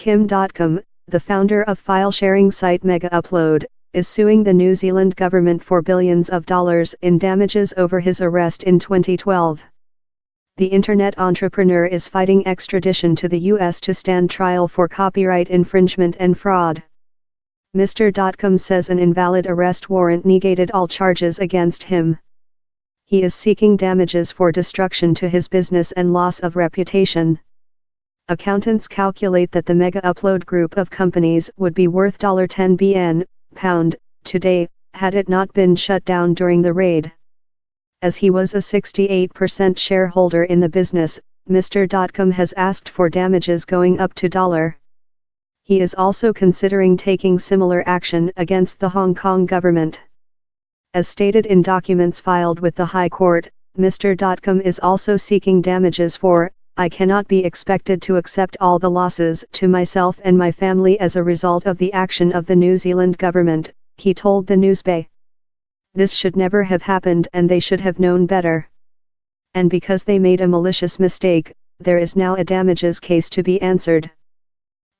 Kim Dotcom, the founder of file-sharing site Megaupload, is suing the New Zealand government for billions of dollars in damages over his arrest in 2012. The internet entrepreneur is fighting extradition to the US to stand trial for copyright infringement and fraud. Mr. Dotcom says an invalid arrest warrant negated all charges against him. He is seeking damages for destruction to his business and loss of reputation. Accountants calculate that the Megaupload group of companies would be worth $10 billion today, had it not been shut down during the raid. As he was a 68% shareholder in the business, Mr. Dotcom has asked for damages going up to $. He is also considering taking similar action against the Hong Kong government. As stated in documents filed with the High Court, Mr. Dotcom is also seeking damages for, "I cannot be expected to accept all the losses to myself and my family as a result of the action of the New Zealand government," he told the Newsbay. "This should never have happened and they should have known better. And because they made a malicious mistake, there is now a damages case to be answered."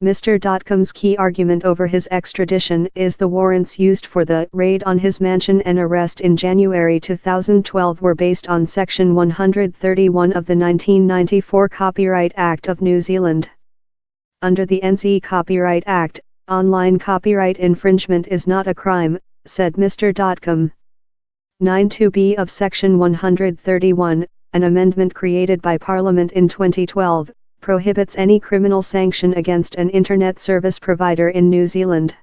Mr. Dotcom's key argument over his extradition is the warrants used for the raid on his mansion and arrest in January 2012 were based on Section 131 of the 1994 Copyright Act of New Zealand. Under the NZ Copyright Act, online copyright infringement is not a crime, said Mr. Dotcom. 9(2)(b) of Section 131, an amendment created by Parliament in 2012, prohibits any criminal sanction against an internet service provider in New Zealand.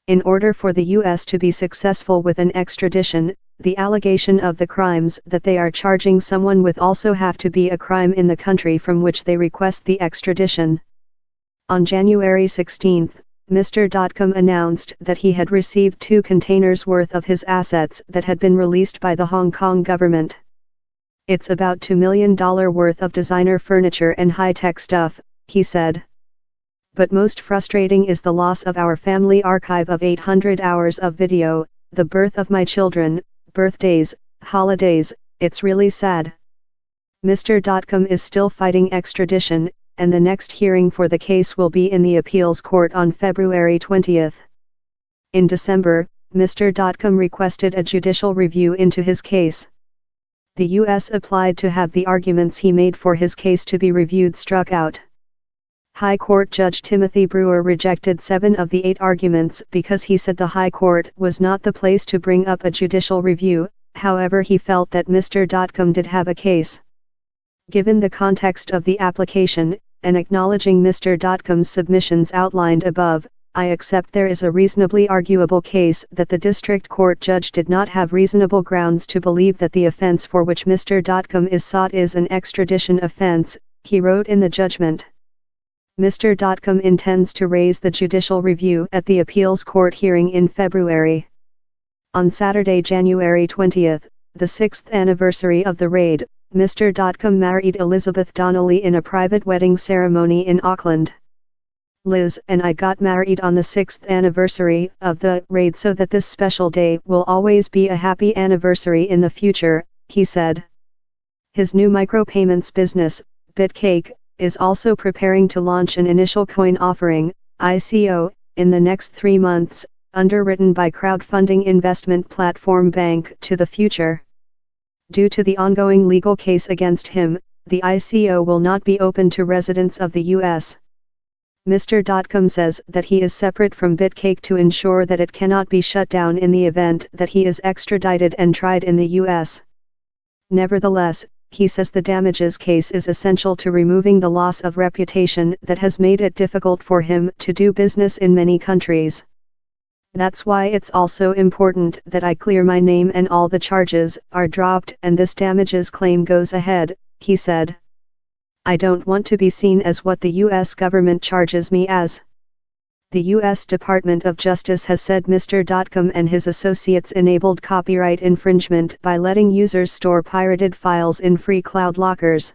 In order for the US to be successful with an extradition, the allegation of the crimes that they are charging someone with also have to be a crime in the country from which they request the extradition. On January 16, Mr. Dotcom announced that he had received 2 containers worth of his assets that had been released by the Hong Kong government. "It's about $2 million worth of designer furniture and high-tech stuff," he said. "But most frustrating is the loss of our family archive of 800 hours of video, the birth of my children, birthdays, holidays, it's really sad." Mr. Dotcom is still fighting extradition, and the next hearing for the case will be in the appeals court on February 20. In December, Mr. Dotcom requested a judicial review into his case. The U.S. applied to have the arguments he made for his case to be reviewed struck out. High Court Judge Timothy Brewer rejected 7 of the 8 arguments because he said the High Court was not the place to bring up a judicial review. However, he felt that Mr. Dotcom did have a case. Given the context of the application, and acknowledging Mr. Dotcom's submissions outlined above, I accept there is a reasonably arguable case that the district court judge did not have reasonable grounds to believe that the offense for which Mr. Dotcom is sought is an extradition offense, he wrote in the judgment. Mr. Dotcom intends to raise the judicial review at the appeals court hearing in February. On Saturday, January 20, the 6th anniversary of the raid, Mr. Dotcom married Elizabeth Donnelly in a private wedding ceremony in Auckland. "Liz and I got married on the 6th anniversary of the raid so that this special day will always be a happy anniversary in the future," he said. His new micropayments business, BitCake, is also preparing to launch an initial coin offering, ICO, in the next 3 months, underwritten by crowdfunding investment platform Bank to the Future. Due to the ongoing legal case against him, the ICO will not be open to residents of the U.S. Mr. Dotcom says that he is separate from BitCake to ensure that it cannot be shut down in the event that he is extradited and tried in the U.S. Nevertheless, he says the damages case is essential to removing the loss of reputation that has made it difficult for him to do business in many countries. "That's why it's also important that I clear my name and all the charges are dropped and this damages claim goes ahead," he said. "I don't want to be seen as what the U.S. government charges me as." The U.S. Department of Justice has said Mr. Dotcom and his associates enabled copyright infringement by letting users store pirated files in free cloud lockers.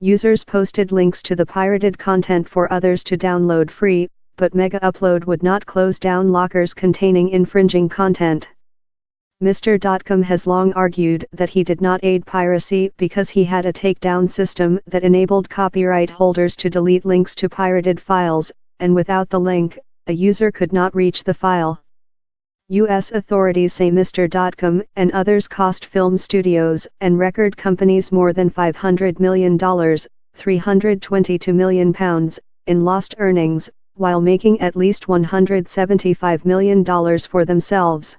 Users posted links to the pirated content for others to download free, but Megaupload would not close down lockers containing infringing content. Mr. Dotcom has long argued that he did not aid piracy because he had a takedown system that enabled copyright holders to delete links to pirated files, and without the link, a user could not reach the file. U.S. authorities say Mr. Dotcom and others cost film studios and record companies more than $500 million, £322 million, in lost earnings, while making at least $175 million for themselves.